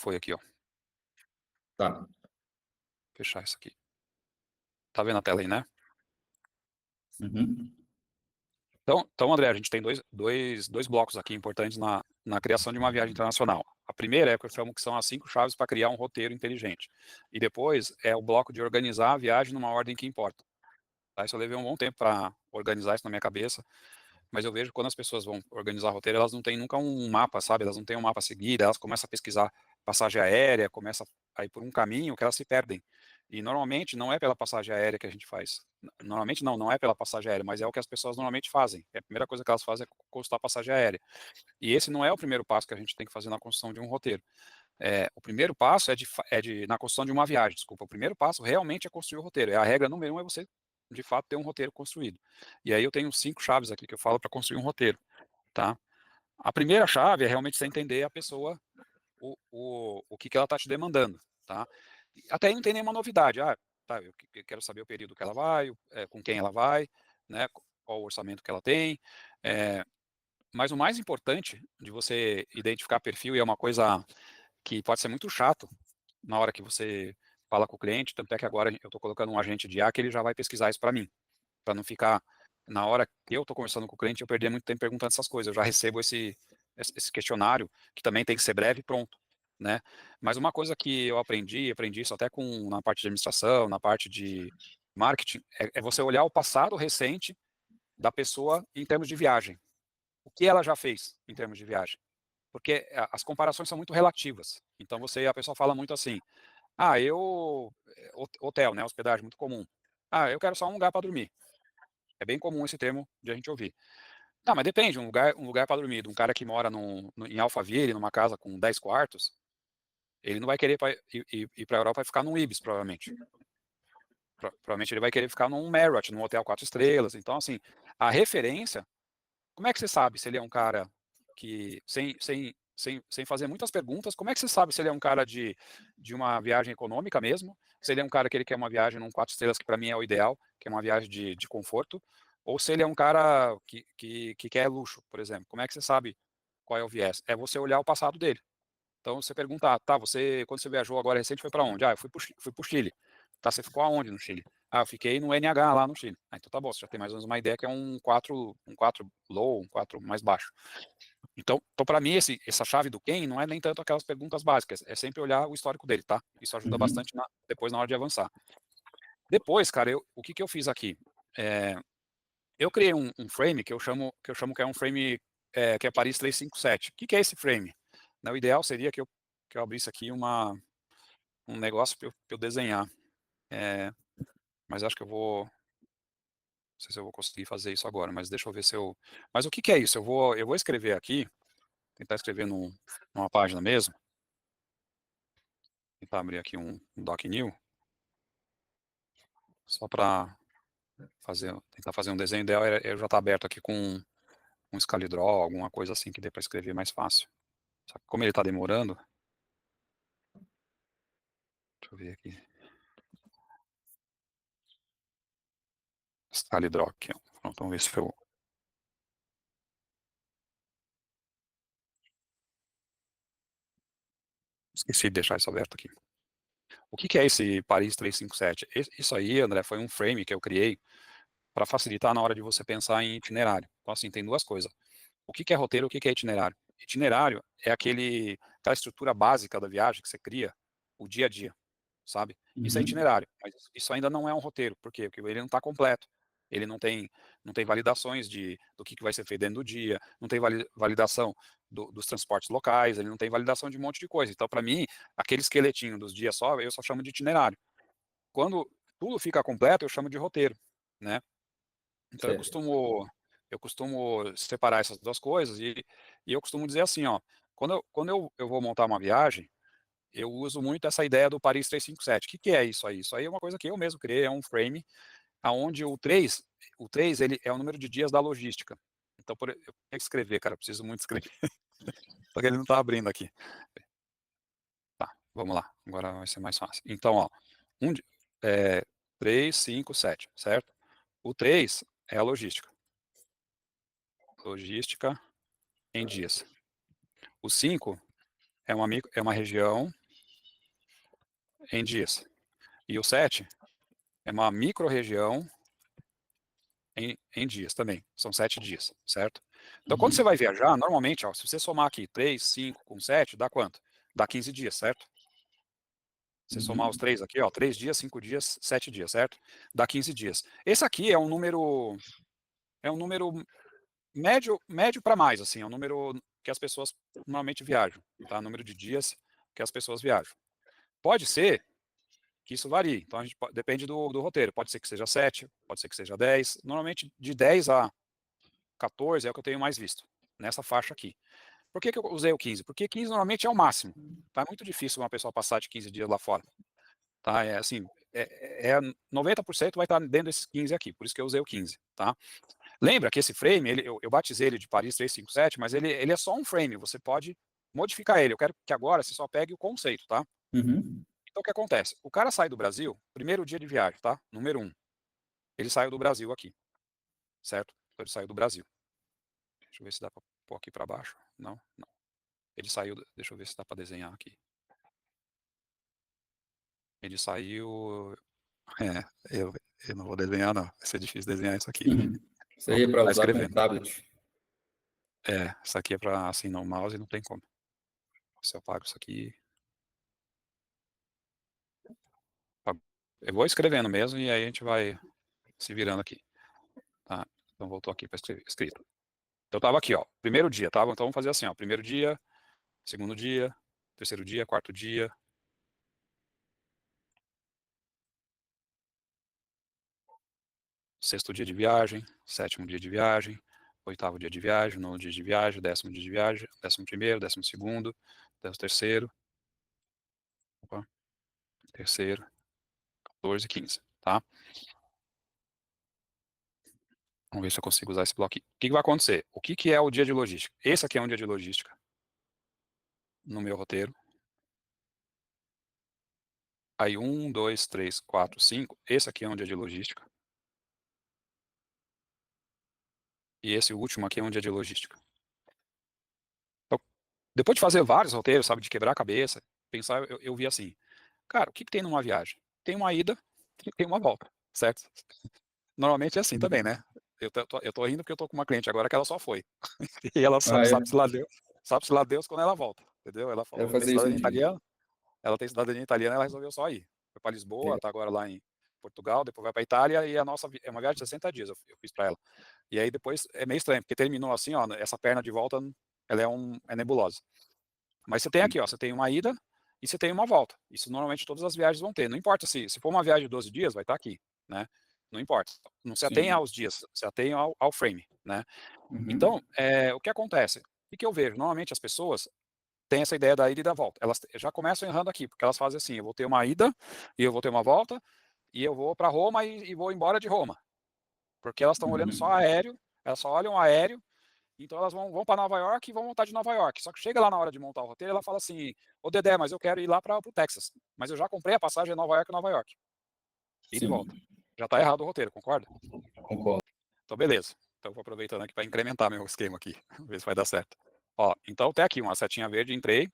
Foi aqui, ó. Tá. Fechar isso aqui. Tá vendo a tela aí, né? Uhum. Então, André, a gente tem dois blocos aqui importantes na criação de uma viagem internacional. A primeira é o que eu chamo que são as 5 chaves para criar um roteiro inteligente. E depois é o bloco de organizar a viagem numa ordem que importa. Tá? Isso eu levei um bom tempo para organizar isso na minha cabeça, mas eu vejo que quando as pessoas vão organizar roteiro, elas não têm nunca um mapa, sabe? Elas não têm um mapa a seguir, elas começam a pesquisar passagem aérea, começam a ir por um caminho que elas se perdem. E normalmente não é pela passagem aérea que a gente faz. Normalmente não é pela passagem aérea, mas é o que as pessoas normalmente fazem. A primeira coisa que elas fazem é consultar a passagem aérea. E esse não é o primeiro passo que a gente tem que fazer na construção de um roteiro. O primeiro passo na construção de uma viagem, desculpa. O primeiro passo realmente é construir o roteiro. A regra número 1 é você, de fato, ter um roteiro construído. E aí eu tenho 5 chaves aqui que eu falo para construir um roteiro, tá? A primeira chave é realmente você entender a pessoa, o que ela está te demandando, tá? Até aí não tem nenhuma novidade. Tá, eu quero saber o período que ela vai, com quem ela vai, né? Qual o orçamento que ela tem. Mas o mais importante de você identificar perfil, e é uma coisa que pode ser muito chato na hora que você fala com o cliente, tanto é que agora eu estou colocando um agente de IA que ele já vai pesquisar isso para mim, para não ficar, na hora que eu estou conversando com o cliente, eu perder muito tempo perguntando essas coisas, eu já recebo esse questionário, que também tem que ser breve e pronto, né? Mas uma coisa que eu aprendi isso até na parte de administração, na parte de marketing, é você olhar o passado recente da pessoa em termos de viagem. O que ela já fez em termos de viagem? Porque as comparações são muito relativas. Então a pessoa fala muito assim: hotel, né, hospedagem, muito comum. Eu quero só um lugar para dormir. É bem comum esse termo de a gente ouvir. Tá, mas depende, um lugar para dormir, de um cara que mora em Alphaville, numa casa com 10 quartos, ele não vai querer ir para a Europa e ficar num Ibis, provavelmente. Provavelmente ele vai querer ficar num Marriott, num hotel 4 estrelas. Então, assim, a referência, como é que você sabe se ele é um cara que, sem fazer muitas perguntas, como é que você sabe se ele é um cara de uma viagem econômica mesmo, se ele é um cara que ele quer uma viagem num 4 estrelas, que para mim é o ideal, que é uma viagem de conforto, ou se ele é um cara que quer luxo, por exemplo. Como é que você sabe qual é o viés? É você olhar o passado dele. Então você pergunta, tá, quando você viajou agora recente, foi para onde? Eu fui pro Chile. Tá, você ficou aonde no Chile? Eu fiquei no NH lá no Chile. Então tá bom, você já tem mais ou menos uma ideia que é um 4 low, um 4 mais baixo. Então para mim, essa chave do quem não é nem tanto aquelas perguntas básicas, é sempre olhar o histórico dele, tá? Isso ajuda Uhum. bastante depois na hora de avançar. Depois, cara, o que eu fiz aqui? Eu criei um frame que eu chamo que é um frame que é Paris 357. O que é esse frame? O ideal seria que eu abrisse aqui um negócio para eu desenhar. Mas acho que não sei se eu vou conseguir fazer isso agora, mas deixa eu ver se eu. Mas o que é isso? Eu vou escrever aqui, tentar escrever numa página mesmo, tentar abrir aqui um Doc New, só para tentar fazer um desenho ideal. Eu já estar aberto aqui com um Excalidraw, alguma coisa assim que dê para escrever mais fácil. Só que como ele está demorando, deixa eu ver aqui. Excalidraw aqui, ó. Pronto, vamos ver se eu. Esqueci de deixar isso aberto aqui. O que é esse Paris 357? Isso aí, André, foi um frame que eu criei para facilitar na hora de você pensar em itinerário. Então, assim, tem duas coisas. O que é roteiro e o que é itinerário? Itinerário é aquela estrutura básica da viagem que você cria, o dia a dia, sabe? Isso é Uhum. itinerário, mas isso ainda não é um roteiro. Por quê? Porque ele não está completo. Ele não tem validações do que vai ser feito dentro do dia, não tem validação dos transportes locais, ele não tem validação de um monte de coisa. Então, para mim, aquele esqueletinho dos dias só, eu só chamo de itinerário. Quando tudo fica completo, eu chamo de roteiro, né? Então Certo. eu costumo separar essas duas coisas e eu costumo dizer assim, ó, quando eu vou montar uma viagem, eu uso muito essa ideia do Paris 357. O que é isso aí? Isso aí é uma coisa que eu mesmo criei, é um frame, aonde o três ele é o número de dias da logística. Então, eu tenho que escrever, cara, eu preciso muito escrever, só que ele não está abrindo aqui. Tá, vamos lá, agora vai ser mais fácil. Então, ó, um, di- é, 3, 5, 7, certo? O 3 é a logística. Logística em dias. O 5 é uma região em dias. E o 7 é uma micro-região em dias também. São 7 dias, certo? Então, quando você vai viajar, normalmente, ó, se você somar aqui 3, 5 com 7, dá quanto? Dá 15 dias, certo? Você somar os 3 aqui, ó, 3 dias, 5 dias, 7 dias, certo? Dá 15 dias. Esse aqui é um número médio para mais, assim, é um número que as pessoas normalmente viajam, tá? Número de dias que as pessoas viajam. Pode ser que isso varie, então a gente depende do roteiro, pode ser que seja 7, pode ser que seja 10, normalmente de 10 a 14 é o que eu tenho mais visto, nessa faixa aqui. Por que eu usei o 15? Porque 15 normalmente é o máximo, tá? É muito difícil uma pessoa passar de 15 dias lá fora, tá? É assim, 90% vai estar dentro desses 15 aqui, por isso que eu usei o 15, tá? Lembra que esse frame, eu batizei ele de Paris 357, mas ele é só um frame, você pode modificar ele. Eu quero que agora você só pegue o conceito, tá? Então o que acontece? O cara sai do Brasil, primeiro dia de viagem, tá? Número 1. Ele saiu do Brasil aqui, certo? Então ele saiu do Brasil. Deixa eu ver se dá para pôr aqui para baixo. Não, não. Ele saiu, deixa eu ver se dá para desenhar aqui. Ele saiu, é, eu não vou desenhar não, vai ser difícil desenhar isso aqui. Isso aí é para Tá usar como escrevendo. tablet. Isso aqui é para assim, no mouse não tem como. Se eu apago isso aqui, eu vou escrevendo mesmo e aí a gente vai se virando aqui. Tá? Então voltou aqui para escrito. Então tava aqui, ó, primeiro dia, tá? Então vamos fazer assim, ó, primeiro dia, segundo dia, terceiro dia, quarto dia, sexto dia de viagem, sétimo dia de viagem, oitavo dia de viagem, nono dia de viagem, décimo dia de viagem, 11º, 12º, 13º, opa, terceiro, 14, 15, tá? Vamos ver se eu consigo usar esse bloco aqui. O que vai acontecer? O que é o dia de logística? Esse aqui é um dia de logística no meu roteiro. Aí 1, 2, 3, 4, 5. Esse aqui é um dia de logística. E esse último aqui é um dia de logística. Então, depois de fazer vários roteiros, sabe, de quebrar a cabeça, pensar, eu vi assim, cara, o que tem numa viagem? Tem uma ida e tem uma volta, certo? Normalmente é assim também, né? Eu tô rindo porque eu tô com uma cliente agora que ela só foi. E ela Ah, é? sabe se lá Deus quando ela volta, entendeu? Ela Quero falou, tem fazer isso um cidadania dia. italiana, ela tem cidadania italiana, ela resolveu só ir. Foi para Lisboa, Legal. tá agora lá em Portugal, depois vai para Itália e a nossa é uma viagem de 60 dias, eu fiz para ela. E aí depois é meio estranho, porque terminou assim, ó, essa perna de volta, ela é nebulosa. Mas você tem aqui, ó, você tem uma ida e você tem uma volta. Isso normalmente todas as viagens vão ter. Não importa se for uma viagem de 12 dias, vai estar aqui, né? Não importa. Não se atenha Sim. aos dias, se atenha ao frame, né? Uhum. Então, o que acontece? O que eu vejo? Normalmente as pessoas têm essa ideia da ida e da volta. Elas já começam errando aqui, porque elas fazem assim, eu vou ter uma ida e eu vou ter uma volta e eu vou para Roma e vou embora de Roma. Porque elas estão olhando só aéreo, elas só olham aéreo. Então elas vão para Nova York e vão montar de Nova York. Só que chega lá na hora de montar o roteiro, ela fala assim: Ô Dedé, mas eu quero ir lá para o Texas. Mas eu já comprei a passagem de Nova York, Nova York. E de Sim, volta. Já está errado o roteiro, concorda? concordo. Então, beleza. Então, vou aproveitando aqui para incrementar meu esquema aqui. Ver se vai dar certo. Ó, então tem aqui uma setinha verde, entrei,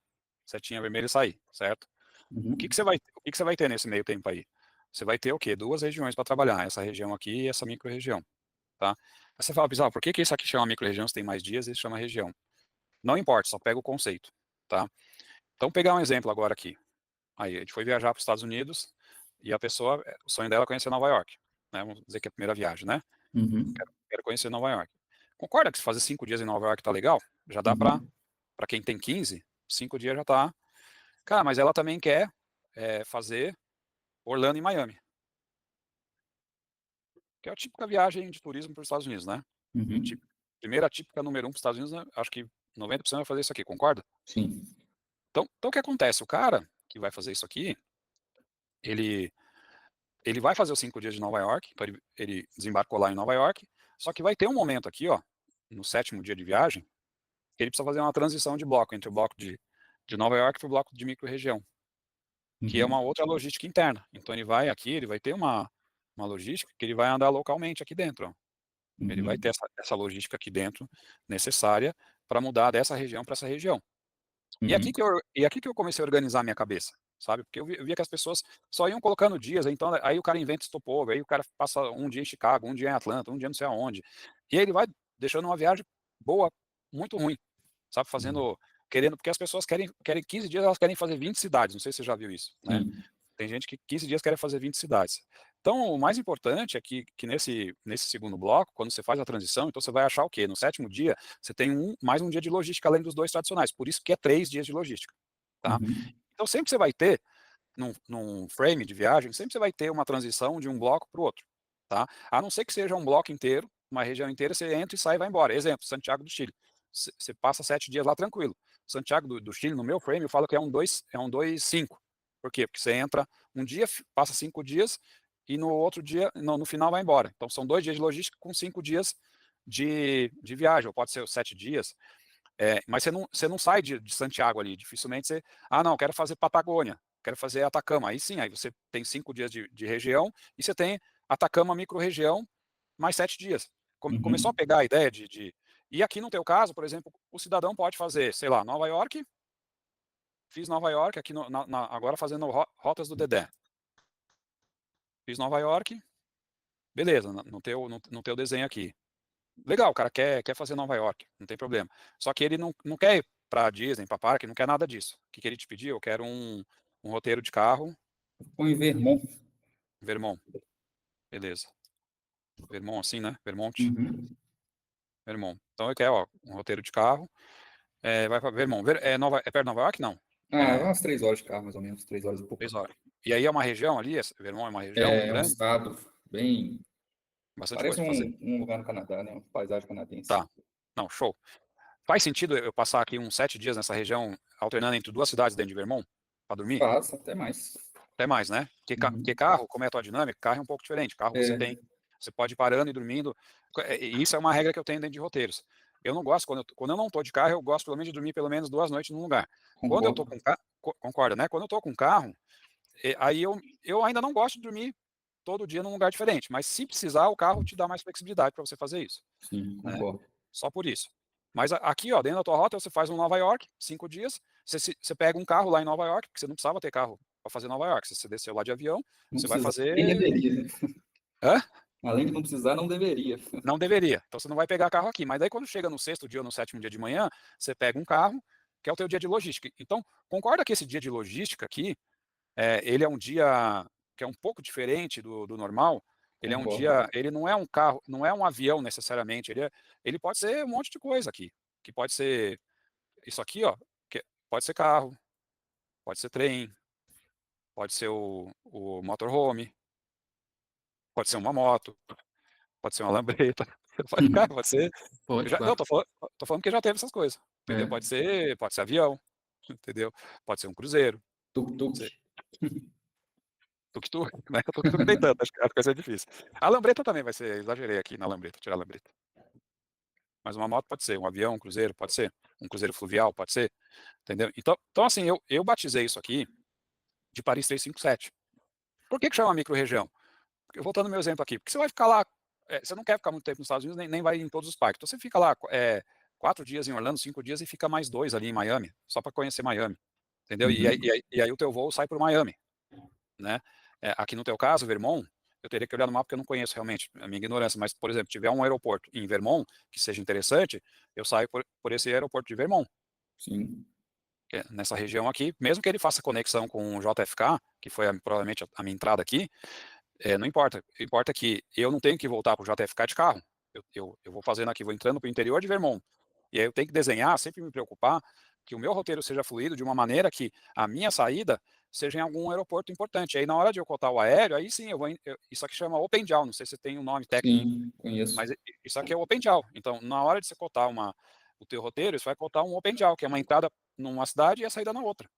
setinha vermelha, saí, certo? O que você vai ter nesse meio tempo aí? Você vai ter o quê? Duas regiões para trabalhar, essa região aqui e essa micro-região, tá? Aí você fala, Pisal, por que isso aqui chama micro-região se tem mais dias e isso chama região? Não importa, só pega o conceito, tá? Então, pegar um exemplo agora aqui. Aí, a gente foi viajar para os Estados Unidos e a pessoa, o sonho dela é conhecer Nova York, né? Vamos dizer que é a primeira viagem, né? Quero conhecer Nova York. Concorda que se fazer 5 dias em Nova York tá legal? Já dá para quem tem 15, 5 dias já tá. Cara, mas ela também quer fazer Orlando e Miami, que é a típica viagem de turismo para os Estados Unidos, né? Uhum. Primeira típica número 1 para os Estados Unidos, né? Acho que 90% vai fazer isso aqui, concorda? Sim. Então o que acontece? O cara que vai fazer isso aqui, ele, ele vai fazer os 5 dias de Nova York, então ele desembarcou lá em Nova York, só que vai ter um momento aqui, ó, no 7º dia de viagem, que ele precisa fazer uma transição de bloco, entre o bloco de Nova York para o bloco de micro-região, que é uma outra logística interna. Então ele vai aqui, ele vai ter uma logística que ele vai andar localmente aqui dentro, ó. Ele vai ter essa logística aqui dentro necessária para mudar dessa região para essa região. E aqui que eu comecei a organizar a minha cabeça, sabe? Porque eu via que as pessoas só iam colocando dias, então aí o cara inventa stopover, aí o cara passa um dia em Chicago, um dia em Atlanta, um dia não sei aonde. E aí ele vai deixando uma viagem boa, muito ruim, sabe? Querendo, porque as pessoas querem 15 dias, elas querem fazer 20 cidades, não sei se você já viu isso, né? Sim. Tem gente que 15 dias quer fazer 20 cidades. Então, o mais importante é que nesse segundo bloco, quando você faz a transição, então você vai achar o quê? No sétimo dia, você tem mais um dia de logística além dos 2 tradicionais, por isso que é 3 dias de logística, tá? Então, sempre você vai ter, num frame de viagem, sempre você vai ter uma transição de um bloco para o outro, tá? A não ser que seja um bloco inteiro, uma região inteira, você entra e sai e vai embora. Exemplo, Santiago do Chile. Você passa 7 dias lá tranquilo. Santiago do Chile, no meu frame, eu falo que é um 2-5. Por quê? Porque você entra um dia, passa 5 dias, e no outro dia, no final vai embora. Então são 2 dias de logística com 5 dias de viagem, ou pode ser 7 dias. Mas você não sai de Santiago ali, dificilmente você, não, quero fazer Patagônia, quero fazer Atacama. Aí sim, aí você tem 5 dias de região, e você tem Atacama micro-região, mais 7 dias. Começou a pegar a ideia E aqui no teu caso, por exemplo, o cidadão pode fazer, sei lá, Nova York, fiz Nova York, aqui agora fazendo rotas do Dedé. Fiz Nova York, beleza, no teu desenho aqui. Legal, o cara quer fazer Nova York, não tem problema. Só que ele não quer ir para Disney, para parque, não quer nada disso. O que ele te pediu? Eu quero um roteiro de carro, Põe Vermont. Vermont. Beleza. Vermont assim, né? Vermont. Vermont. Então eu quero, um roteiro de carro. Vai para Vermont. É perto de Nova York? Não. Umas 3 horas de carro, mais ou menos, 3 horas e pouco. 3 horas. E aí é uma região ali, Vermont é uma região É um grande, estado bem. bastante Parece coisa para fazer. um lugar no Canadá, né? Uma paisagem canadense. Tá. Não, show. Faz sentido eu passar aqui uns 7 dias nessa região, alternando entre 2 cidades dentro de Vermont, para dormir? Passa até mais. Até mais, né? Porque carro, como é a tua dinâmica, carro é um pouco diferente. Carro você pode ir parando e dormindo. E isso é uma regra que eu tenho dentro de roteiros. Eu não gosto, quando eu não estou de carro, eu gosto pelo menos de dormir pelo menos 2 noites num lugar. Quando eu estou Concordo. com carro, concorda, né? Quando eu estou com carro, aí eu ainda não gosto de dormir todo dia num lugar diferente, mas se precisar, o carro te dá mais flexibilidade para você fazer isso, Sim, né? concordo. Só por isso. Mas aqui, ó, dentro da tua rota, você faz um Nova York, 5 dias, você pega um carro lá em Nova York, porque você não precisava ter carro para fazer Nova York. Se você desceu lá de avião, Não você vai precisa, nem fazer. deveria, né? Hã? Além de não precisar, não deveria. Não deveria. Então você não vai pegar carro aqui. Mas daí quando chega no 6º dia ou no 7º dia de manhã, você pega um carro, que é o teu dia de logística. Então, concorda que esse dia de logística aqui, ele é um dia que é um pouco diferente do normal. Ele é um Concordo. dia, ele não é um carro, não é um avião necessariamente. Ele pode ser um monte de coisa aqui. Que pode ser isso aqui, ó. Que pode ser carro, pode ser trem, pode ser o motorhome, pode ser uma moto, pode ser uma lambreta, pode ser. Pode, Não, claro. tô falando que já teve essas coisas, entendeu? É. Pode ser avião, entendeu? Pode ser um cruzeiro. Tuk-tuk. Você- Tuk-tuk, né? O tuk-tuk tem tanto, acho que vai ser difícil. A lambreta também vai ser, exagerei aqui na lambreta, tirar a lambreta. Mas uma moto pode ser, um avião, um cruzeiro, pode ser, um cruzeiro fluvial, pode ser, entendeu? Então assim, eu batizei isso aqui de Paris 357. Por que chama micro-região? Voltando ao meu exemplo aqui, porque você vai ficar lá, você não quer ficar muito tempo nos Estados Unidos, nem vai em todos os parques. Então você fica lá 4 dias em Orlando, 5 dias, e fica mais 2 ali em Miami, só para conhecer Miami, entendeu? E aí o teu voo sai para Miami, né? Aqui no teu caso, Vermont, eu teria que olhar no mapa porque eu não conheço realmente, a minha ignorância, mas, por exemplo, tiver um aeroporto em Vermont que seja interessante, eu saio por esse aeroporto de Vermont, Sim. nessa região aqui, mesmo que ele faça conexão com o JFK, que foi provavelmente a minha entrada aqui. Não importa. Importa que eu não tenho que voltar para o JFK de carro. Eu vou fazendo aqui, vou entrando para o interior de Vermont. E aí eu tenho que desenhar, sempre me preocupar que o meu roteiro seja fluido de uma maneira que a minha saída seja em algum aeroporto importante. Aí na hora de eu cotar o aéreo, aí sim isso aqui chama Open Jaw, não sei se tem um nome técnico, Sim, conheço. mas isso aqui é o Open Jaw. Então na hora de você cotar o teu roteiro, você vai cotar um Open Jaw, que é uma entrada numa cidade e a saída na outra.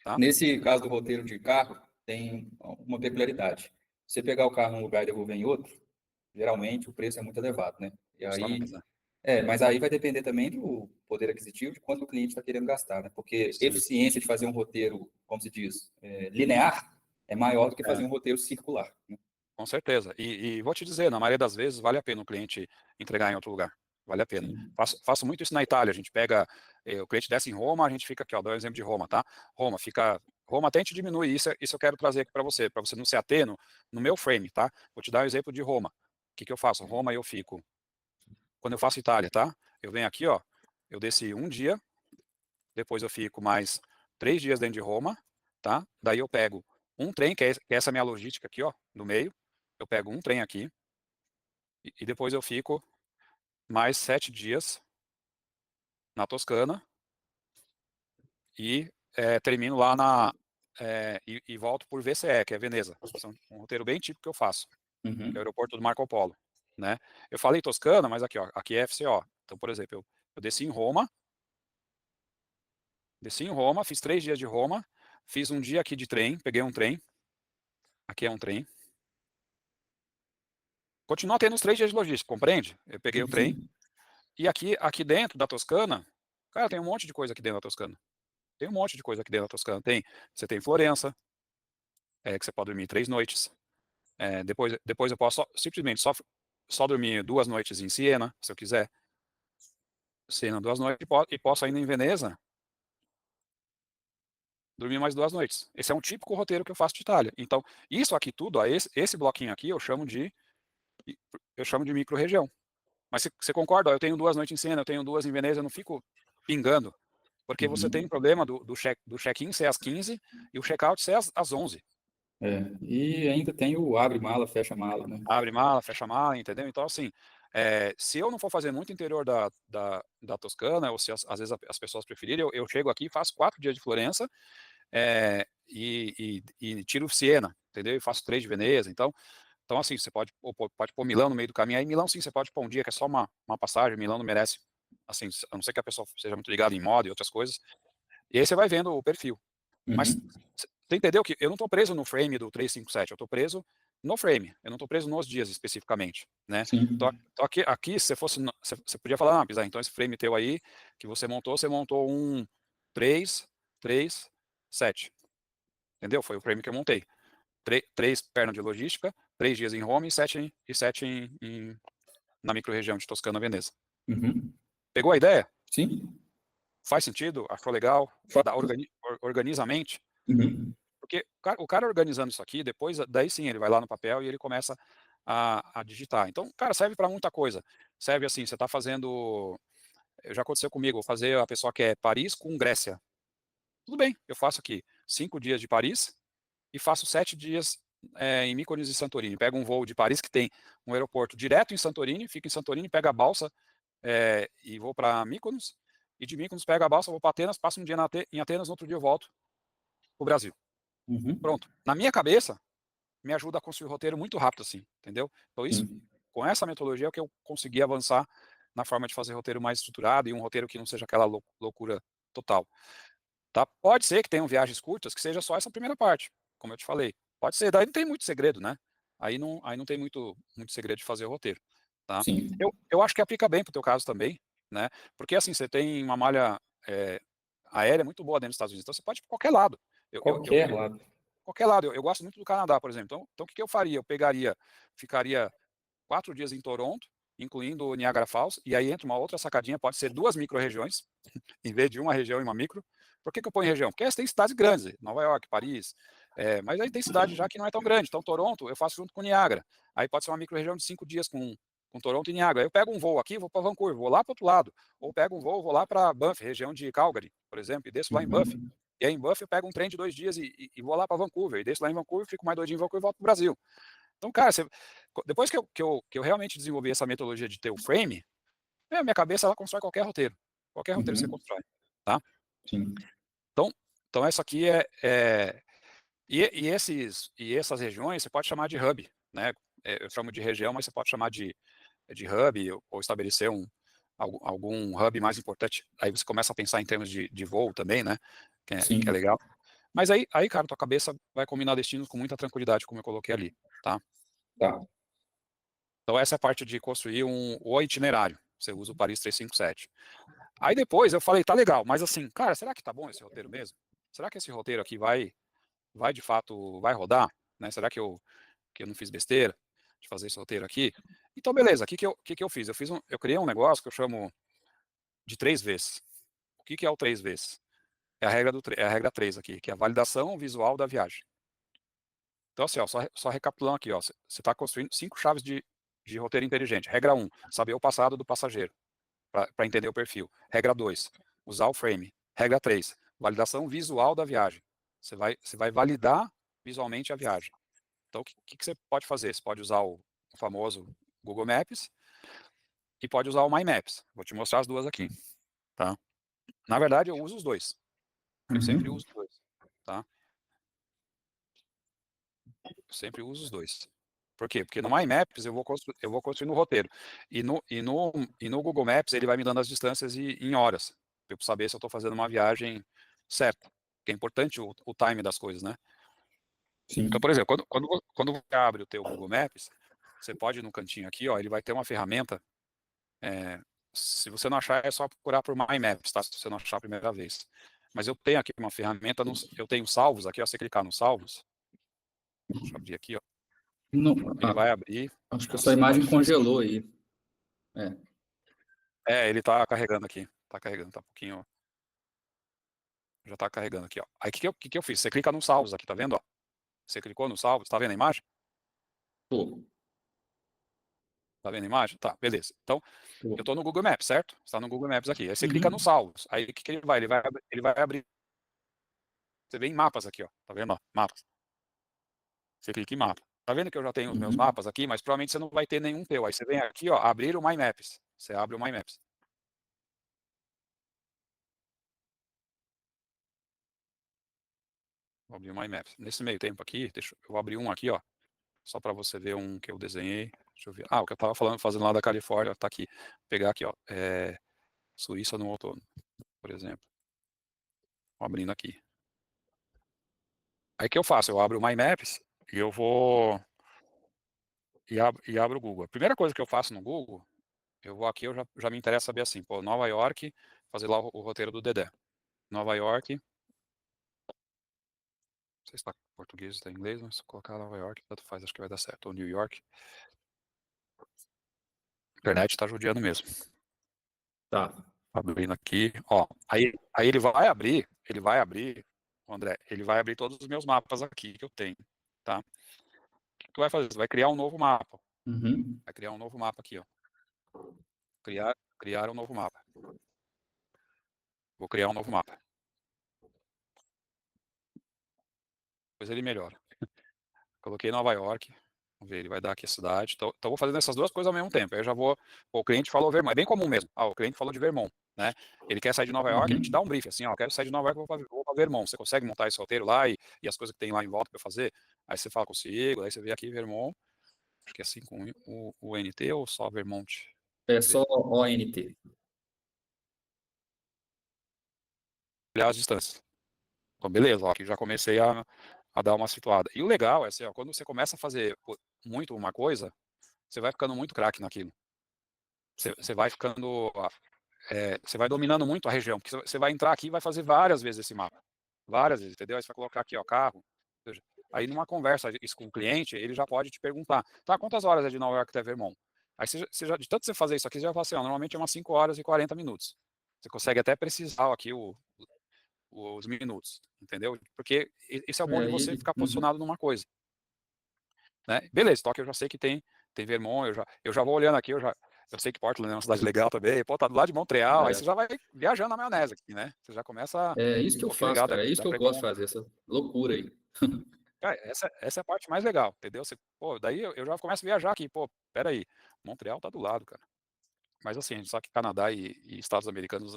Tá? Nesse caso do roteiro de carro, tem uma peculiaridade. Você pegar o carro num lugar e devolver em outro, geralmente o preço é muito elevado, né? E Custava aí, mais, né? mas aí vai depender também do poder aquisitivo, de quanto o cliente está querendo gastar, né? Porque Sim. eficiência de fazer um roteiro, como se diz, linear, é maior do que fazer um roteiro circular, né? Com certeza. E vou te dizer, na maioria das vezes vale a pena o cliente entregar em outro lugar. vale a pena. Sim. Faço muito isso na Itália, a gente pega, o cliente desce em Roma, a gente fica aqui, ó, dou um exemplo de Roma, tá? Roma até a gente diminui, isso eu quero trazer aqui para você não se ater no meu frame, tá? Vou te dar um exemplo de Roma. O que eu faço? Roma eu fico, quando eu faço Itália, tá? Eu venho aqui, ó, eu desci um dia, depois eu fico mais 3 dias dentro de Roma, tá? Daí eu pego um trem, que é essa minha logística aqui, ó, no meio, eu pego um trem aqui, e depois eu fico mais 7 dias na Toscana, e termino lá e volto por VCE, que é Veneza. Esse é um roteiro bem típico que eu faço, que é o Uhum. aeroporto do Marco Polo, né? Eu falei Toscana, mas aqui, ó, aqui é FCO. Então, por exemplo, eu desci em Roma, fiz 3 dias de Roma, fiz um dia aqui de trem, peguei um trem, aqui é um trem. Continua tendo os 3 dias de logística, compreende? Eu peguei o Sim, trem, sim. e aqui dentro da Toscana, cara, tem um monte de coisa aqui dentro da Toscana. Tem um monte de coisa aqui dentro da Toscana. Você tem Florença, que você pode dormir 3 noites. Depois eu posso simplesmente só dormir 2 noites em Siena, se eu quiser. Siena 2 noites, e posso ainda em Veneza dormir mais 2 noites. Esse é um típico roteiro que eu faço de Itália. Então, isso aqui tudo, ó, esse bloquinho aqui, eu chamo de micro-região. Mas você concorda? Ó, eu tenho 2 noites em Siena, eu tenho 2 em Veneza, eu não fico pingando. Porque você tem Uhum. um problema do check-in ser às 15 e o check-out ser às 11. E ainda tem o abre mala, fecha mala, né? Abre mala, fecha mala, entendeu? Então, assim, se eu não for fazer muito interior da Toscana, ou se às vezes as pessoas preferirem, eu chego aqui, faço 4 dias de Florença, e tiro Siena, entendeu? E faço 3 de Veneza. Então assim, você pode pôr Milão no meio do caminho. Aí Milão, sim, você pode pôr um dia que é só uma passagem. Milão não merece, assim, a não ser que a pessoa seja muito ligada em moda e outras coisas. E aí você vai vendo o perfil. Mas Uhum. você entendeu que eu não estou preso no frame do 357, eu estou preso no frame, eu não estou preso nos dias especificamente, né? Então, Sim. aqui, se você fosse, você podia falar, Pizarro, então esse frame teu aí, que você montou um 3, 3, 7, entendeu? Foi o frame que eu montei. 3 pernas de logística, 3 dias em Roma e 7 na micro-região de Toscana, Veneza. Uhum. Pegou a ideia? Sim. Faz sentido? Achou legal? Fácil. Organiza a mente? Uhum. Porque o cara organizando isso aqui, depois, daí sim, ele vai lá no papel e ele começa a digitar. Então, cara, serve para muita coisa. Serve assim, você está fazendo. Já aconteceu comigo, vou fazer a pessoa que é Paris com Grécia. Tudo bem, eu faço aqui 5 dias de Paris e faço 7 dias em Mykonos e Santorini. Pego um voo de Paris que tem um aeroporto direto em Santorini, fico em Santorini, pego a balsa e vou para Mykonos. E de Mykonos pego a balsa, vou para Atenas, passo um dia em Atenas, no outro dia eu volto para o Brasil. Uhum. Pronto. Na minha cabeça, me ajuda a construir o roteiro muito rápido, assim, entendeu? Então, Sim. com essa metodologia é que eu consegui avançar na forma de fazer roteiro mais estruturado e um roteiro que não seja aquela loucura total. Tá? Pode ser que tenham viagens curtas que seja só essa primeira parte, como eu te falei. Pode ser, daí não tem muito segredo, né? Aí não tem muito segredo de fazer o roteiro. Tá? Sim. Eu acho que aplica bem para o teu caso também, né? Porque assim, você tem uma malha aérea muito boa dentro dos Estados Unidos, então você pode ir para qualquer lado. Qualquer lado. Qualquer lado. Eu gosto muito do Canadá, por exemplo. Então o que eu faria? Ficaria 4 dias em Toronto, incluindo o Niagara Falls, e aí entra uma outra sacadinha, pode ser 2 micro-regiões, em vez de uma região e uma micro. Por que eu ponho região? Porque tem cidades grandes, Nova York, Paris, mas aí tem cidade já que não é tão grande. Então, Toronto eu faço junto com Niagara. Aí pode ser uma micro-região de 5 dias com Toronto e Niagara. Aí eu pego um voo aqui, vou para Vancouver, vou lá para o outro lado. Ou pego um voo, vou lá para Banff, região de Calgary, por exemplo, e desço lá em Banff. Uhum. E aí em Banff eu pego um trem de 2 dias e vou lá para Vancouver. E desço lá em Vancouver, fico mais 2 dias em Vancouver e volto para o Brasil. Então, cara, depois que eu realmente desenvolvi essa metodologia de ter o frame, minha cabeça ela constrói qualquer roteiro. Qualquer roteiro você Uhum. constrói, tá? Sim. Então, essa aqui e essas regiões você pode chamar de hub, né? Eu chamo de região, mas você pode chamar de hub ou estabelecer algum hub mais importante. Aí você começa a pensar em termos de voo também, né? Que é Sim. legal. Mas aí, cara, tua cabeça vai combinar destinos com muita tranquilidade, como eu coloquei ali, tá? Tá. Então essa é a parte de construir o itinerário. Você usa o Paris 357. Aí depois eu falei, tá legal, mas assim, cara, será que tá bom esse roteiro mesmo? Será que esse roteiro aqui vai de fato, vai rodar? Né? Será que eu não fiz besteira de fazer esse roteiro aqui? Então, beleza, o que eu fiz? Eu criei um negócio que eu chamo de 3 vezes. O que é o 3 vezes? É a regra 3 aqui, que é a validação visual da viagem. Então, assim, ó, só recapitulando aqui, ó, você está construindo 5 chaves de roteiro inteligente. Regra 1, saber o passado do passageiro, para entender o perfil. Regra 2, usar o frame. Regra 3, validação visual da viagem. Você vai validar visualmente a viagem. Então, o que você pode fazer? Você pode usar o famoso Google Maps e pode usar o My Maps. Vou te mostrar as duas aqui, tá? Na verdade, eu uso os dois. Eu sempre Uhum. uso os dois, tá? Eu sempre uso os dois. Por quê? Porque no My Maps eu vou construindo o roteiro. E no Google Maps ele vai me dando as distâncias em horas, para eu saber se eu estou fazendo uma viagem certa. Que é importante o time das coisas, né? Então, Sim. por exemplo, quando você abre o teu Google Maps, você pode ir no cantinho aqui, ó, ele vai ter uma ferramenta. Se você não achar, é só procurar por My Maps, tá? Se você não achar a primeira vez. Mas eu tenho aqui uma ferramenta, eu tenho salvos aqui, ó, você clicar nos salvos, deixa eu abrir aqui, ó, Não, ele vai abrir, acho que a sua nossa, tá imagem difícil aqui. congelou aí. É. Ele tá carregando aqui, tá carregando, tá um pouquinho, já tá carregando aqui, ó. Aí o que eu fiz? Você clica nos salvos aqui, tá vendo, ó? Você clicou nos salvos, tá vendo a imagem? Tô, Tá vendo a imagem? Tá, beleza. Então, eu tô. tô no Google Maps, certo? Você tá no Google Maps aqui. Aí você clica nos Uhum. salvos. Aí o que ele vai? Ele vai abrir. Você vê em mapas aqui, ó. Tá vendo, ó? Mapas. Você clica em mapa. Tá vendo que eu já tenho os meus Uhum. mapas aqui, mas provavelmente você não vai ter nenhum teu. Aí você vem aqui, ó, abrir o My Maps. Você abre o My Maps. Vou abrir o My Maps. Nesse meio tempo aqui, eu vou abrir um aqui, ó, só para você ver um que eu desenhei. Deixa eu ver. Ah, o que eu tava falando, fazendo lá da Califórnia, tá aqui. Vou pegar aqui, ó, Suíça no outono, por exemplo. Vou abrindo aqui. Aí o que eu faço? Eu abro o My Maps e eu vou e abro o Google. A primeira coisa que eu faço no Google, eu vou aqui, eu já me interessa saber assim, pô, Nova York, fazer lá o roteiro do Dedé. Nova York, não sei se está em português, está em inglês, mas se colocar Nova York, tanto faz, acho que vai dar certo. Ou New York. A internet está judiando mesmo. Tá. Abrindo aqui, ó. Aí ele vai abrir, André, ele vai abrir todos os meus mapas aqui que eu tenho, tá? O que tu vai fazer? Você vai criar um novo mapa. Uhum. Vai criar um novo mapa aqui, ó. Criar um novo mapa. Vou criar um novo mapa. Depois ele melhora. Coloquei Nova York. Vamos ver, ele vai dar aqui a cidade. Então vou fazendo essas duas coisas ao mesmo tempo. Aí eu já vou. O cliente falou Vermont. É bem comum mesmo. Ah, o cliente falou de Vermont, né? Ele quer sair de Nova York, a gente dá Uhum. um briefing assim, ó, quero sair de Nova York, vou para Vermont. Você consegue montar esse roteiro lá e as coisas que tem lá em volta para eu fazer? Aí você fala consigo, aí você vê aqui Vermont, acho que é assim com o NT ou só Vermont? É Deixa eu ver. só ONT. Olhar as distâncias. Então, beleza, ó, aqui já comecei a dar uma situada. E o legal é assim, ó, quando você começa a fazer muito uma coisa, você vai ficando muito craque naquilo. Você vai ficando você vai dominando muito a região, porque você vai entrar aqui e vai fazer várias vezes esse mapa. Várias vezes, entendeu? Aí você vai colocar aqui, ó, carro. Ou seja, aí numa conversa isso com o cliente, ele já pode te perguntar, tá, quantas horas é de Nova York até Vermont? Aí de tanto você fazer isso aqui, você já fala assim, ó, normalmente é umas 5 horas e 40 minutos. Você consegue até precisar aqui os minutos, entendeu? Porque isso é o bom de É, você ele. ficar Uhum. posicionado numa coisa, né? Beleza, Tóquio eu já sei que tem Vermont, eu já vou olhando aqui, eu sei que Portland é uma cidade legal também, pô, tá do lado de Montreal, aí você já vai viajando na maionese aqui, né? Você já começa, É isso que eu pô, que faço, legal, cara. É isso dá que eu pra gosto de economizar. fazer, essa loucura aí. Cara, essa é a parte mais legal, entendeu? Pô, daí eu já começo a viajar aqui, pô, peraí, Montreal tá do lado, cara. Mas assim, a gente sabe que Canadá e Estados Americanos,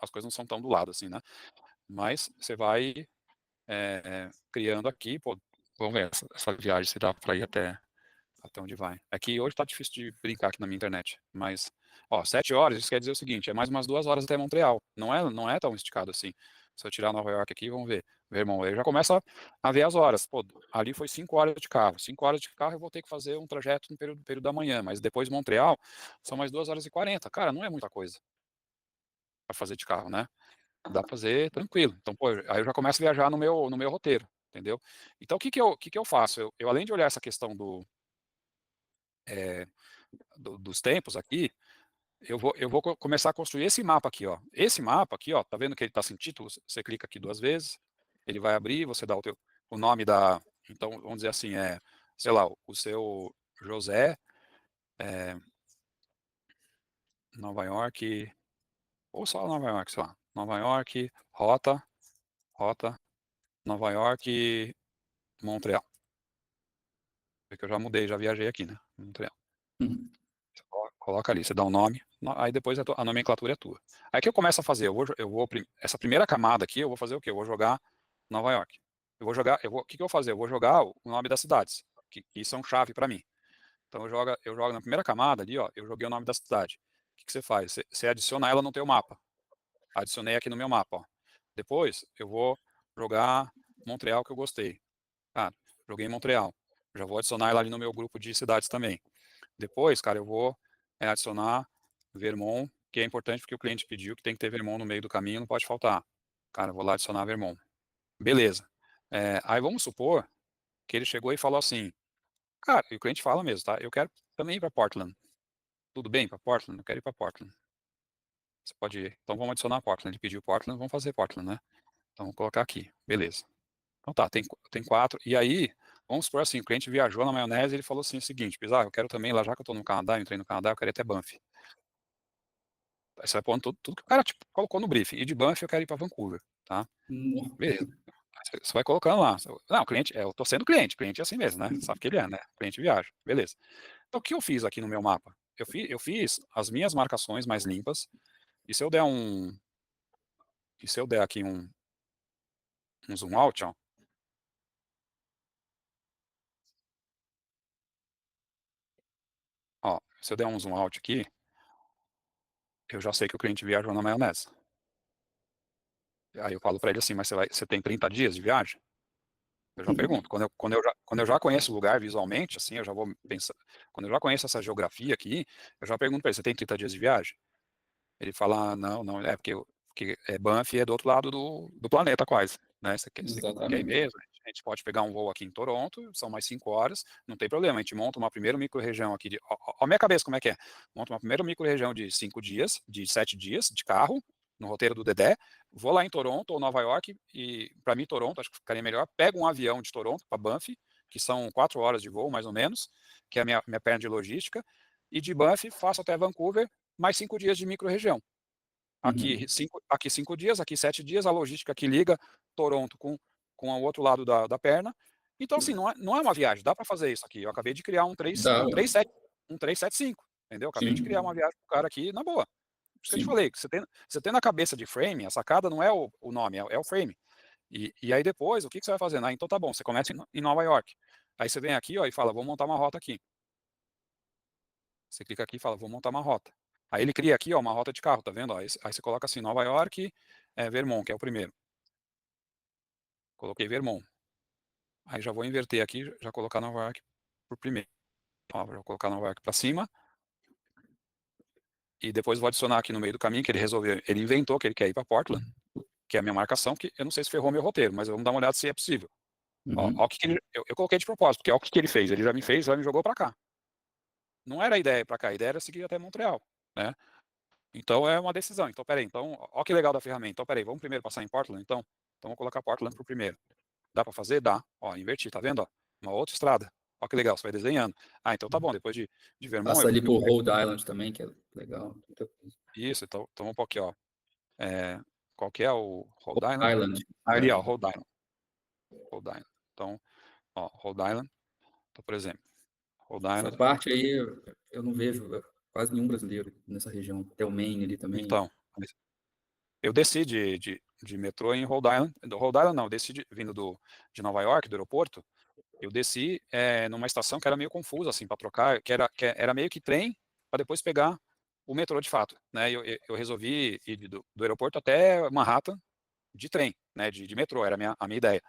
as coisas não são tão do lado assim, né? Mas você vai criando aqui, pô, vamos ver, essa viagem se dá pra ir até onde vai. É que hoje tá difícil de brincar aqui na minha internet, mas, ó, 7 horas, isso quer dizer o seguinte, é mais umas 2 horas até Montreal. Não é tão esticado assim. Se eu tirar Nova York aqui, vamos ver. Vermont, eu já começo a ver as horas. Pô, ali foi 5 horas de carro. 5 horas de carro eu vou ter que fazer um trajeto no período da manhã, mas depois Montreal são mais 2 horas e 40. Cara, não é muita coisa para fazer de carro, né? Dá pra fazer tranquilo. Então, pô, aí eu já começo a viajar no meu roteiro, entendeu? Então, o que que eu faço? Eu além de olhar essa questão dos tempos aqui, eu vou começar a construir esse mapa aqui, ó. Esse mapa aqui, ó, tá vendo que ele está sem título? Você clica aqui 2 vezes, ele vai abrir, você dá o nome da... Então, vamos dizer assim, sei lá, o seu José, Nova York, ou só Nova York, sei lá. Nova York, rota, Nova York, Montreal. Porque eu já mudei, já viajei aqui, né? Montreal. Uhum. Você coloca ali, você dá um nome, aí depois a nomenclatura é tua. Aí que eu começo a fazer, essa primeira camada aqui, eu vou fazer o quê? Eu vou jogar Nova York. O que eu vou fazer? Eu vou jogar o nome das cidades, que são chave para mim. Então eu jogo na primeira camada ali, ó, eu joguei o nome da cidade. O que você faz? Você adiciona ela no teu mapa. Adicionei aqui no meu mapa, ó. Depois eu vou jogar Montreal, que eu gostei. Joguei em Montreal. Já vou adicionar ela ali no meu grupo de cidades também. Depois, cara, eu vou adicionar Vermont, que é importante porque o cliente pediu que tem que ter Vermont no meio do caminho, não pode faltar. Cara, eu vou lá adicionar Vermont. Beleza. Aí vamos supor que ele chegou e falou assim, cara, e o cliente fala mesmo, tá? Eu quero também ir para Portland. Tudo bem para Portland? Eu quero ir para Portland. Você pode ir. Então vamos adicionar Portland. Ele pediu Portland, vamos fazer Portland, né? Então vou colocar aqui. Beleza. Então tá, tem 4. E aí, vamos supor assim, o cliente viajou na maionese e ele falou assim o seguinte, Pizarro, eu quero também, lá já que eu estou no Canadá, eu entrei no Canadá, eu quero ir até Banff. Aí você vai pondo tudo que o cara tipo, colocou no briefing. E de Banff eu quero ir para Vancouver, tá? Beleza. Você vai colocando lá. Não, cliente, eu tô sendo cliente é assim mesmo, né? Sabe que ele é, né? Cliente viaja. Beleza. Então o que eu fiz aqui no meu mapa? Eu fiz as minhas marcações mais limpas. E se eu der aqui um zoom out, ó, se eu der um zoom out aqui, eu já sei que o cliente viajou na maionese. Aí eu falo para ele assim, mas você tem 30 dias de viagem? Eu já pergunto. Quando eu já conheço o lugar visualmente, assim, eu já vou pensar. Quando eu já conheço essa geografia aqui, eu já pergunto para ele: você tem 30 dias de viagem? Ele fala: não, não, porque Banff é do outro lado do planeta quase. Né? Você quer ir Exatamente. mesmo? A gente pode pegar um voo aqui em Toronto, são mais 5 horas, não tem problema. A gente monta uma primeira micro-região aqui. Ó, a minha cabeça, como é que é? Monta uma primeira micro-região de 5 dias, de 7 dias, de carro, no roteiro do Dedé. Vou lá em Toronto ou Nova York, e para mim, Toronto, acho que ficaria melhor. Pego um avião de Toronto para Banff, que são 4 horas de voo, mais ou menos, que é a minha perna de logística. E de Banff, faço até Vancouver, mais 5 dias de micro-região. Uhum. Aqui 5 dias, aqui 7 dias, a logística que liga Toronto com o outro lado da perna. Então, assim, não é uma viagem, dá para fazer isso aqui. Eu acabei de criar Dá, um 375, entendeu? Acabei de criar uma sim, viagem pro cara aqui, na boa. Por isso que eu te sim. falei, que você tem na cabeça de frame, a sacada não é o nome, é o frame. E aí depois, o que você vai fazendo? Então tá bom, você começa em Nova York. Aí você vem aqui, ó, e fala, vou montar uma rota aqui. Você clica aqui e fala, vou montar uma rota. Aí ele cria aqui, ó, uma rota de carro, tá vendo? Aí você coloca assim, Nova York, Vermont, que é o primeiro. Coloquei Vermont. Aí já vou inverter aqui, já colocar Nova York por primeiro. Ó, vou colocar Nova York para cima. E depois vou adicionar aqui no meio do caminho que ele inventou que ele quer ir para Portland, que é a minha marcação, que eu não sei se ferrou meu roteiro, mas vamos dar uma olhada se é possível. Ó o Uhum. que eu coloquei de propósito, porque ó o que ele fez. Ele já me fez, já me jogou para cá. Não era a ideia ir para cá, a ideia era seguir até Montreal, né? Então é uma decisão. Então, peraí, então, ó que legal da ferramenta. Então, peraí, vamos primeiro passar em Portland, então? Então, vou colocar Portland pro primeiro. Dá para fazer? Dá. Ó, inverti, tá vendo? Ó? Uma outra estrada. Ó que legal, você vai desenhando. Então tá bom, depois de Vermont, Passa ali eu por pego Rhode Island também, que é legal. isso, então vamos pôr aqui, ó. Qual que é o Rhode Rhode Island? Island. Ali, ó, É. Rhode Island. Rhode Island. Então, ó, Rhode Island. Então, por exemplo, Rhode Essa Island. parte aí eu não vejo quase nenhum brasileiro nessa região. Tem o Maine ali também. Então, eu desci de metrô em Rhode Island. Do Rhode Island não, eu desci vindo de Nova York, do aeroporto. Eu desci numa estação que era meio confusa, assim, para trocar, que era meio que trem, para depois pegar o metrô de fato, né? Eu resolvi ir do aeroporto até Manhattan de trem, né? De metrô, era a minha ideia.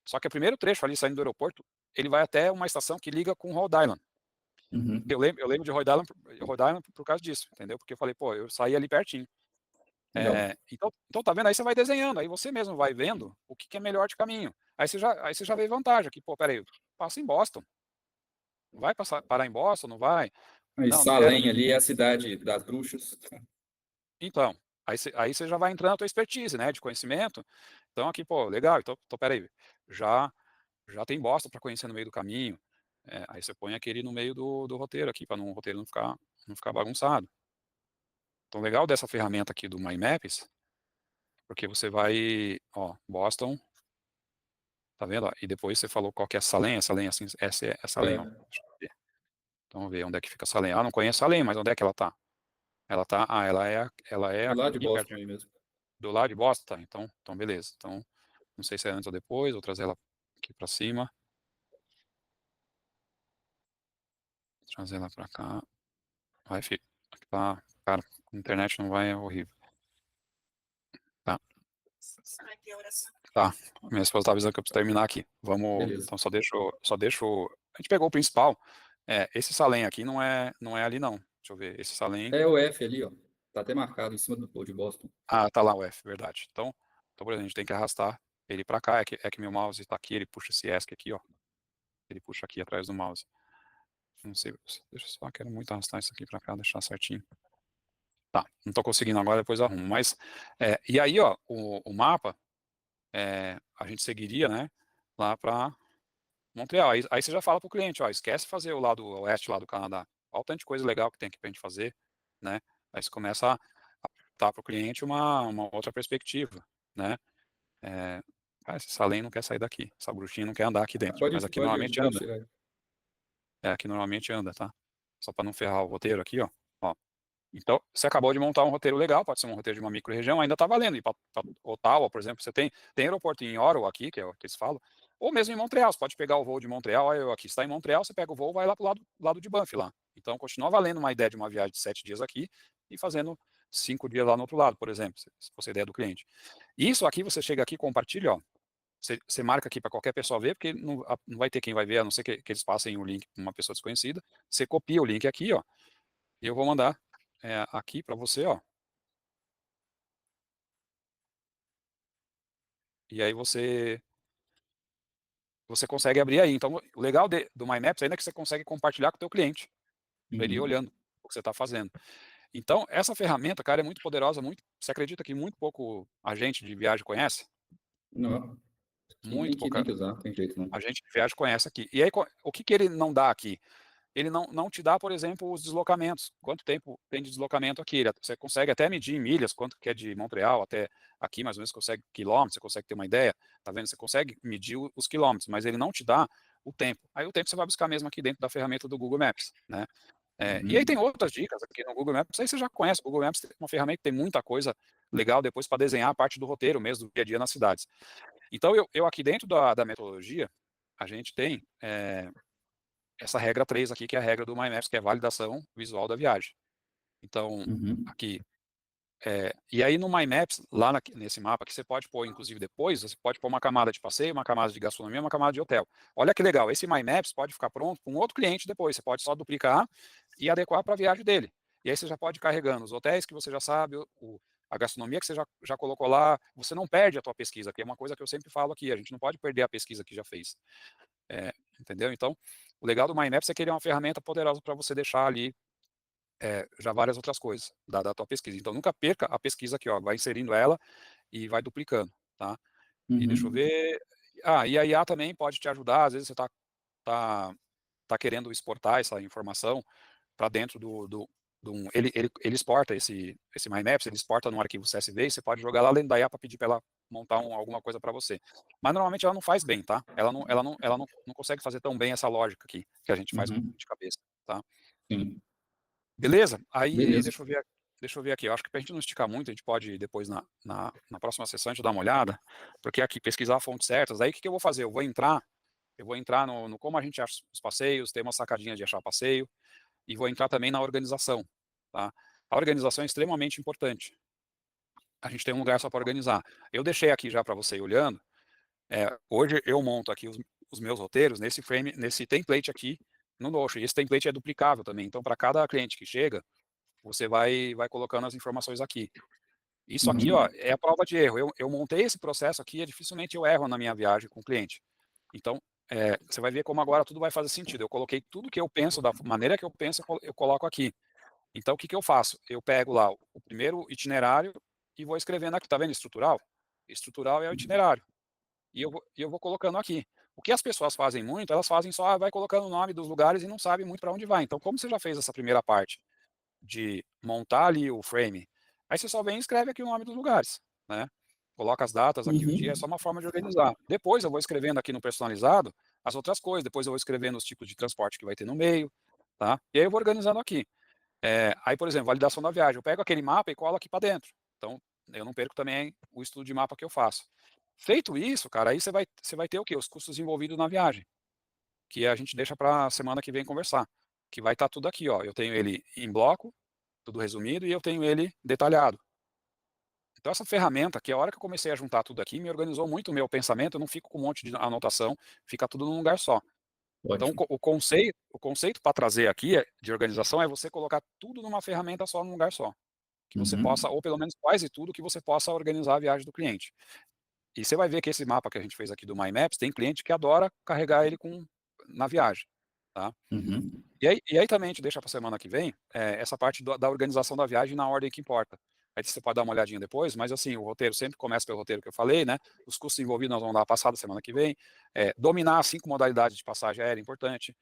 Só que o primeiro trecho ali, saindo do aeroporto, ele vai até uma estação que liga com Rhode Island. Uhum. Eu lembro de Rhode Island por causa disso, entendeu? Porque eu falei, pô, eu saí ali pertinho. Legal. Então tá vendo? Aí você vai desenhando, aí você mesmo vai vendo o que é melhor de caminho. Aí você já vê vantagem aqui, pô, peraí, passa em Boston. Vai parar em Boston, não vai? Aí Não, não quero. Salem ali é a cidade das bruxas. Então, aí você já vai entrando na tua expertise, né, de conhecimento. Então aqui, pô, legal, então peraí, já, já tem bosta para conhecer no meio do caminho, aí você põe aquele no meio do roteiro aqui, para o roteiro não ficar bagunçado. Então legal dessa ferramenta aqui do My Maps, porque você vai, ó, Boston, tá vendo? Ó, e depois você falou qual que é Salem assim, essa é Salem, ó. É, Deixa eu ver. Então vamos ver onde é que fica Salem. Ah, não conheço Salem, mas onde é que ela tá? Ela é do lado de aqui perto Boston aí mesmo. do lado de Boston, tá? Então beleza. Então não sei se é antes ou depois, vou trazer ela aqui para cima, trazer ela para cá. Vai, filho. Aqui tá, cara, a internet não vai, é horrível. Tá, tá. Minha esposa tá avisando que eu preciso terminar aqui. Vamos, Beleza. então só deixo, a gente pegou o principal. Esse Salem aqui não é ali não. Deixa eu ver, esse Salem, É o F ali, ó. Tá até marcado em cima do pôr de Boston. tá lá o F, verdade. Então por exemplo, a gente tem que arrastar ele para cá, é que meu mouse está aqui, ele puxa esse ESC aqui, ó. Ele puxa aqui atrás do mouse. Não sei, deixa eu só, quero muito arrastar isso aqui para cá, deixar certinho. Tá, não tô conseguindo agora, depois arrumo. Mas, e aí, ó, o mapa, a gente seguiria, né, lá para Montreal. Aí você já fala para o cliente, ó, esquece fazer o lado oeste lá do Canadá. Olha o tanto de coisa legal que tem aqui para a gente fazer, né? Aí você começa a dar para o cliente uma outra perspectiva, né? Esse Salem não quer sair daqui, essa bruxinha não quer andar aqui Ah, dentro, mas pode tirar. aqui normalmente anda, tá? Só para não ferrar o roteiro aqui, ó. Ó, então, você acabou de montar um roteiro legal, pode ser um roteiro de uma micro-região, ainda está valendo. E para Ottawa, por exemplo, você tem aeroporto em Ottawa aqui, que é o que eles falam, ou mesmo em Montreal, você pode pegar o voo de Montreal, olha eu aqui, está em Montreal, você pega o voo, vai lá para o lado de Banff lá. Então, continua valendo uma ideia de uma viagem de 7 dias aqui e fazendo 5 dias lá no outro lado, por exemplo, se fosse a ideia do cliente. Isso aqui, você chega aqui, compartilha, ó, você marca aqui para qualquer pessoa ver, porque não vai ter quem vai ver, a não ser que eles passem o link para uma pessoa desconhecida. Você copia o link aqui, ó, e eu vou mandar aqui para você, ó. E aí você consegue abrir aí. Então, o legal do My Maps ainda é que você consegue compartilhar com o teu cliente, para ele ir Uhum. olhando o que você está fazendo. Então, essa ferramenta, cara, é muito poderosa, você acredita que muito pouco agente de viagem conhece? Não, aqui Muito tem pouca que usar, não tem jeito não. agente de viagem conhece aqui. E aí, o que ele não dá aqui? Ele não te dá, por exemplo, os deslocamentos. Quanto tempo tem de deslocamento aqui? Você consegue até medir em milhas, quanto que é de Montreal até aqui, mais ou menos, você consegue quilômetros, você consegue ter uma ideia, tá vendo? Você consegue medir os quilômetros, mas ele não te dá o tempo. Aí o tempo você vai buscar mesmo aqui dentro da ferramenta do Google Maps, né? E aí tem Uhum. outras dicas aqui no Google Maps, aí você já conhece, o Google Maps é uma ferramenta que tem muita coisa legal depois para desenhar a parte do roteiro mesmo, do dia a dia nas cidades. Então, eu aqui dentro da metodologia, a gente tem essa regra 3 aqui, que é a regra do My Maps, que é a validação visual da viagem. Então, Uhum. aqui, e aí no My Maps, lá nesse mapa que você pode pôr, inclusive depois, você pode pôr uma camada de passeio, uma camada de gastronomia, uma camada de hotel. Olha que legal, esse My Maps pode ficar pronto para um outro cliente depois, você pode só duplicar e adequar para a viagem dele. E aí você já pode ir carregando os hotéis que você já sabe, a gastronomia que você já colocou lá, você não perde a tua pesquisa, que é uma coisa que eu sempre falo aqui, a gente não pode perder a pesquisa que já fez. Entendeu? Então, o legal do My Maps é que ele é uma ferramenta poderosa para você deixar ali já várias outras coisas da tua pesquisa. Então, nunca perca a pesquisa aqui, ó, vai inserindo ela e vai duplicando, tá? E deixa eu Uhum. ver. E a IA também pode te ajudar, às vezes você tá, tá querendo exportar essa informação para dentro ele exporta esse My Maps, ele exporta num arquivo CSV e você pode jogar lá dentro da IA para pedir para ela montar alguma coisa para você. Mas normalmente ela não faz bem, tá? Ela não consegue fazer tão bem essa lógica aqui que a gente faz Uhum. de cabeça, tá? Sim. Beleza? Aí, Beleza. deixa eu ver aqui. Eu acho que para a gente não esticar muito, a gente pode depois na próxima sessão a gente dar uma olhada, porque aqui pesquisar fontes certas. Aí o que eu vou fazer? Eu vou entrar no como a gente acha os passeios, tem uma sacadinha de achar passeio, e vou entrar também na organização, tá? A organização é extremamente importante. A gente tem um lugar só para organizar. Eu deixei aqui já para você ir olhando. Hoje eu monto aqui os meus roteiros nesse frame, nesse template aqui no Notion. E esse template é duplicável também. Então, para cada cliente que chega, você vai colocando as informações aqui. Isso aqui, ó, Uhum. é a prova de erro. Eu montei esse processo aqui, dificilmente eu erro na minha viagem com o cliente. Então, você vai ver como agora tudo vai fazer sentido. Eu coloquei tudo que eu penso, da maneira que eu penso, eu coloco aqui. Então o que que eu faço? Eu pego lá o primeiro itinerário e vou escrevendo aqui, tá vendo estrutural? Estrutural é o itinerário. E eu vou colocando aqui. O que as pessoas fazem muito, elas fazem só, vai colocando o nome dos lugares e não sabem muito para onde vai. Então, como você já fez essa primeira parte de montar ali o frame, aí você só vem e escreve aqui o nome dos lugares, né. Coloca as datas aqui, o dia, é Uhum. só uma forma de organizar. Depois eu vou escrevendo aqui no personalizado as outras coisas, depois eu vou escrevendo os tipos de transporte que vai ter no meio, tá. E aí eu vou organizando aqui. Aí, por exemplo, validação da viagem, eu pego aquele mapa e colo aqui para dentro. Então, eu não perco também o estudo de mapa que eu faço. Feito isso, cara, aí você vai ter o quê? Os custos envolvidos na viagem, que a gente deixa para semana que vem conversar, que vai estar tudo aqui, ó, eu tenho ele em bloco, tudo resumido, e eu tenho ele detalhado. Então essa ferramenta, que a hora que eu comecei a juntar tudo aqui, me organizou muito o meu pensamento, eu não fico com um monte de anotação, fica tudo num lugar só. Então Ótimo. o conceito para trazer aqui de organização é você colocar tudo numa ferramenta só, num lugar só, que você possa, Uhum. ou pelo menos quase tudo, que você possa organizar a viagem do cliente. E você vai ver que esse mapa que a gente fez aqui do My Maps, tem cliente que adora carregar ele na viagem, tá. Uhum. E aí também a gente deixa para semana que vem, essa parte da organização da viagem na ordem que importa. Aí você pode dar uma olhadinha depois, mas assim, o roteiro sempre começa pelo roteiro que eu falei, né, os custos envolvidos nós vamos dar a passada semana que vem, dominar as 5 modalidades de passagem aérea é importante.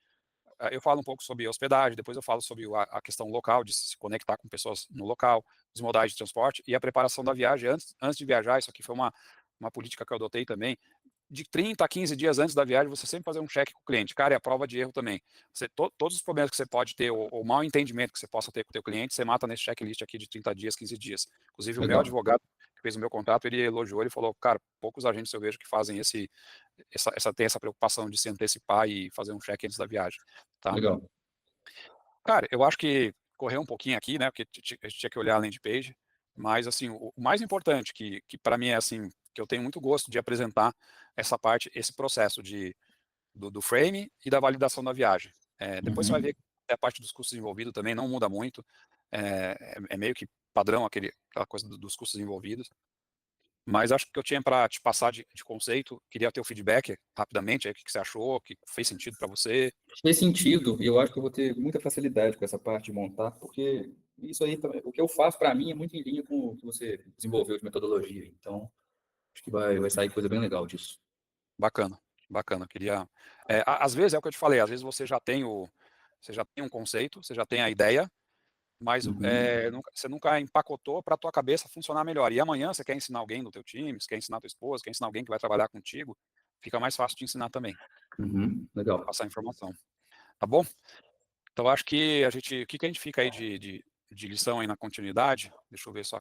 Eu falo um pouco sobre hospedagem, depois eu falo sobre a questão local, de se conectar com pessoas no local, os modais de transporte e a preparação da viagem antes de viajar. Isso aqui foi uma política que eu adotei também. De 30 a 15 dias antes da viagem, você sempre fazer um check com o cliente. Cara, é a prova de erro também. Todos os problemas que você pode ter, ou mal entendimento que você possa ter com o teu cliente, você mata nesse checklist aqui de 30 dias, 15 dias. Inclusive, o meu Legal. advogado, que fez o meu contrato, ele elogiou, ele falou, cara, poucos agentes eu vejo que fazem tem essa preocupação de se antecipar e fazer um check antes da viagem, tá. Legal. Cara, eu acho que correu um pouquinho aqui, né, porque a gente tinha que olhar a landing page, mas assim, o mais importante que para mim é assim, que eu tenho muito gosto de apresentar essa parte, esse processo do frame e da validação da viagem. Depois você vai ver Uhum. que a parte dos custos envolvidos também não muda muito, é meio que padrão aquela coisa dos custos envolvidos, mas acho que o que eu tinha para te passar de conceito, queria ter o feedback rapidamente, aí o que que você achou, que fez sentido para você? Fez sentido, e eu acho que eu vou ter muita facilidade com essa parte de montar, porque isso aí também, o que eu faço para mim é muito em linha com o que você desenvolveu de metodologia. Então, acho que vai sair coisa bem legal disso. Bacana, bacana. Queria, às vezes é o que eu te falei, às vezes você já tem um conceito, você já tem a ideia, mas Uhum. você nunca empacotou para a tua cabeça funcionar melhor. E amanhã você quer ensinar alguém do teu time, você quer ensinar tua esposa, quer ensinar alguém que vai trabalhar contigo, fica mais fácil de ensinar também, Uhum. Legal. passar informação, tá bom? Então acho que o que que a gente fica aí de lição aí na continuidade? Deixa eu ver só